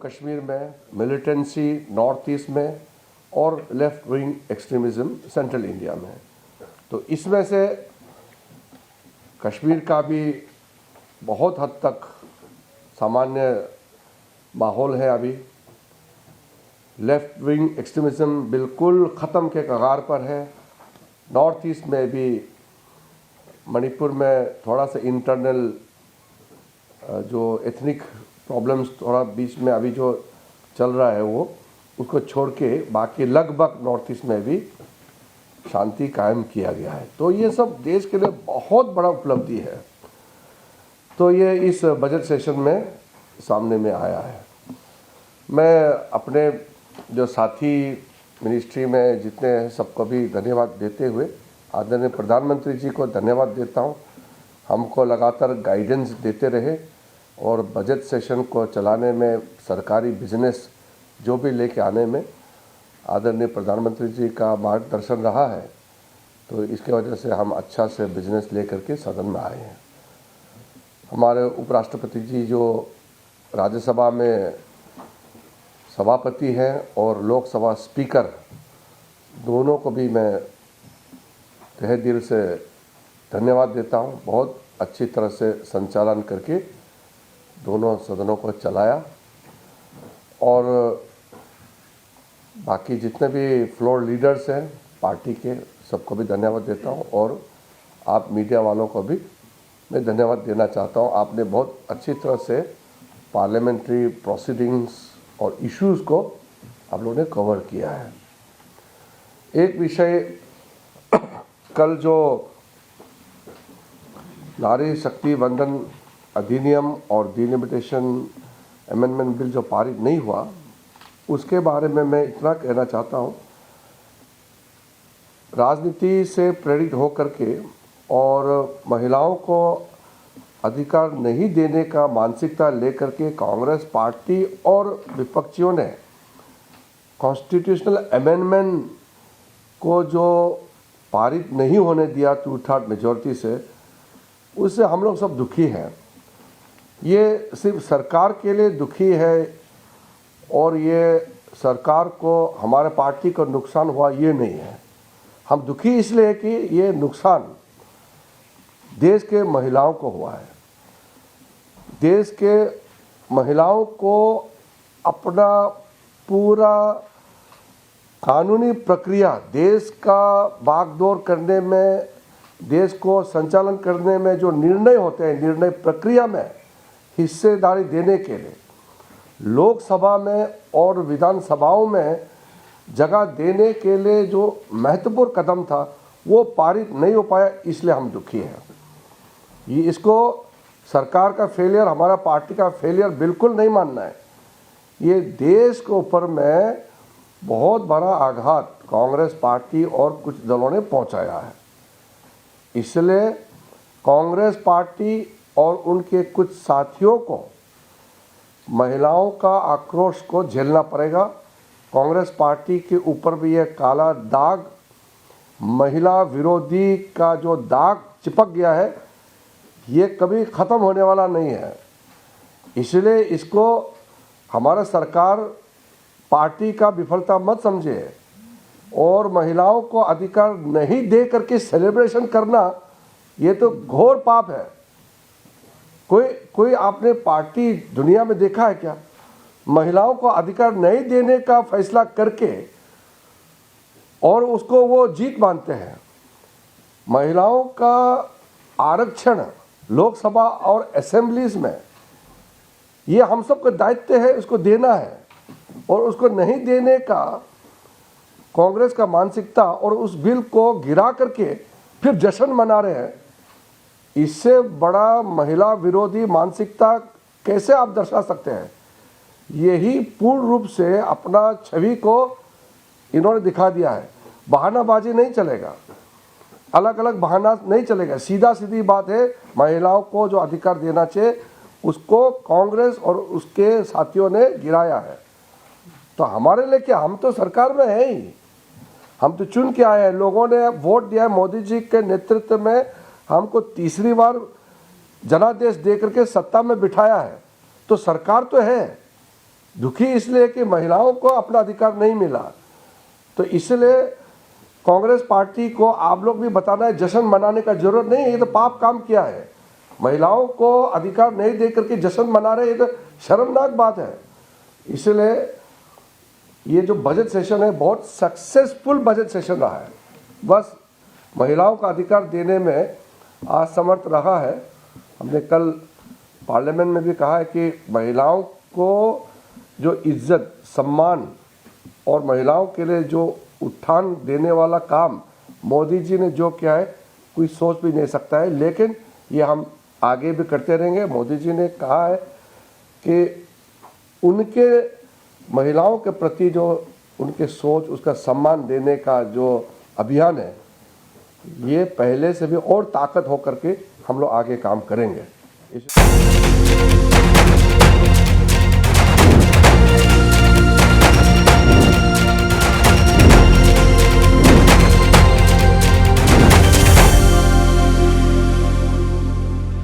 कश्मीर में, militancy north east में और left wing extremism central India में। तो इसमें से कश्मीर का भी बहुत हद तक सामान्य माहौल है। अभी लेफ्ट विंग एक्सट्रीमिज़म बिल्कुल ख़त्म के कगार पर है। नॉर्थ ईस्ट में भी मणिपुर में थोड़ा सा इंटरनल जो एथनिक प्रॉब्लम्स थोड़ा बीच में अभी जो चल रहा है वो उसको छोड़ के बाकी लगभग नॉर्थ ईस्ट में भी शांति कायम किया गया है। तो ये सब देश के लिए बहुत बड़ा उपलब्धि है। तो ये इस बजट सेशन में सामने में आया है। मैं अपने जो साथी मिनिस्ट्री में जितने हैं सबको भी धन्यवाद देते हुए आदरणीय प्रधानमंत्री जी को धन्यवाद देता हूँ। हमको लगातार गाइडेंस देते रहे और बजट सेशन को चलाने में, सरकारी बिजनेस जो भी लेके आने में आदरणीय प्रधानमंत्री जी का मार्गदर्शन रहा है। तो इसके वजह से हम अच्छा से बिजनेस लेकर के सदन में आए हैं। हमारे उपराष्ट्रपति जी जो राज्यसभा में सभापति हैं और लोकसभा स्पीकर, दोनों को भी मैं तहे दिल से धन्यवाद देता हूं। बहुत अच्छी तरह से संचालन करके दोनों सदनों को चलाया और बाकी जितने भी फ्लोर लीडर्स हैं पार्टी के, सबको भी धन्यवाद देता हूं और आप मीडिया वालों को भी मैं धन्यवाद देना चाहता हूं। आपने बहुत अच्छी तरह से पार्लियामेंट्री प्रोसीडिंग्स और इश्यूज़ को आप लोगों ने कवर किया है। एक विषय कल जो नारी शक्ति वंदन अधिनियम और डिलिमिटेशन अमेंडमेंट बिल जो पारित नहीं हुआ, उसके बारे में मैं इतना कहना चाहता हूँ, राजनीति से प्रेरित होकर के और महिलाओं को अधिकार नहीं देने का मानसिकता लेकर के कांग्रेस पार्टी और विपक्षियों ने कॉन्स्टिट्यूशनल अमेंडमेंट को जो पारित नहीं होने दिया 2/3 मेजॉरिटी से, उससे हम लोग सब दुखी हैं। ये सिर्फ सरकार के लिए दुखी है और ये सरकार को, हमारे पार्टी को नुकसान हुआ ये नहीं है। हम दुखी इसलिए कि ये नुकसान देश के महिलाओं को हुआ है। देश के महिलाओं को अपना पूरा कानूनी प्रक्रिया, देश का बागडोर करने में, देश को संचालन करने में जो निर्णय होते हैं, निर्णय प्रक्रिया में हिस्सेदारी देने के लिए लोकसभा में और विधानसभाओं में जगह देने के लिए जो महत्वपूर्ण कदम था वो पारित नहीं हो पाया, इसलिए हम दुखी हैं। ये इसको सरकार का फेलियर, हमारा पार्टी का फेलियर बिल्कुल नहीं मानना है। ये देश के ऊपर में बहुत बड़ा आघात कांग्रेस पार्टी और कुछ दलों ने पहुंचाया है। इसलिए कांग्रेस पार्टी और उनके कुछ साथियों को महिलाओं का आक्रोश को झेलना पड़ेगा। कांग्रेस पार्टी के ऊपर भी यह काला दाग, महिला विरोधी का जो दाग चिपक गया है, ये कभी ख़त्म होने वाला नहीं है। इसलिए इसको हमारा सरकार पार्टी का विफलता मत समझे और महिलाओं को अधिकार नहीं दे करके सेलिब्रेशन करना ये तो घोर पाप है। कोई आपने पार्टी दुनिया में देखा है क्या? महिलाओं को अधिकार नहीं देने का फैसला करके और उसको वो जीत मानते हैं। महिलाओं का आरक्षण लोकसभा और असेंबलीज में ये हम सबका दायित्व है, उसको देना है। और उसको नहीं देने का कांग्रेस का मानसिकता और उस बिल को गिरा करके फिर जश्न मना रहे हैं, इससे बड़ा महिला विरोधी मानसिकता कैसे आप दर्शा सकते हैं? यही पूर्ण रूप से अपना छवि को इन्होंने दिखा दिया है। बहानाबाजी नहीं चलेगा, अलग अलग बहाना नहीं चलेगा। सीधा सीधी बात है, महिलाओं को जो अधिकार देना चाहिए उसको कांग्रेस और उसके साथियों ने गिराया है। तो हमारे लिए क्या, हम तो सरकार में है ही, हम तो चुन के आए हैं। लोगों ने वोट दिया है, मोदी जी के नेतृत्व में हमको तीसरी बार जनादेश दे करके सत्ता में बिठाया है। तो सरकार तो है, दुखी इसलिए कि महिलाओं को अपना अधिकार नहीं मिला। तो इसलिए कांग्रेस पार्टी को आप लोग भी बताना है, जश्न मनाने का जरूरत नहीं है, ये तो पाप काम किया है। महिलाओं को अधिकार नहीं दे करके जश्न मना रहे, ये तो शर्मनाक बात है। इसलिए ये जो बजट सेशन है बहुत सक्सेसफुल बजट सेशन रहा है। बस महिलाओं का अधिकार देने में असमर्थ रहा है। हमने कल पार्लियामेंट में भी कहा है कि महिलाओं को जो इज्जत, सम्मान और महिलाओं के लिए जो उत्थान देने वाला काम मोदी जी ने जो किया है कोई सोच भी नहीं सकता है। लेकिन ये हम आगे भी करते रहेंगे। मोदी जी ने कहा है कि उनके महिलाओं के प्रति जो उनके सोच, उसका सम्मान देने का जो अभियान है, ये पहले से भी और ताकत होकर के हम लोग आगे काम करेंगे।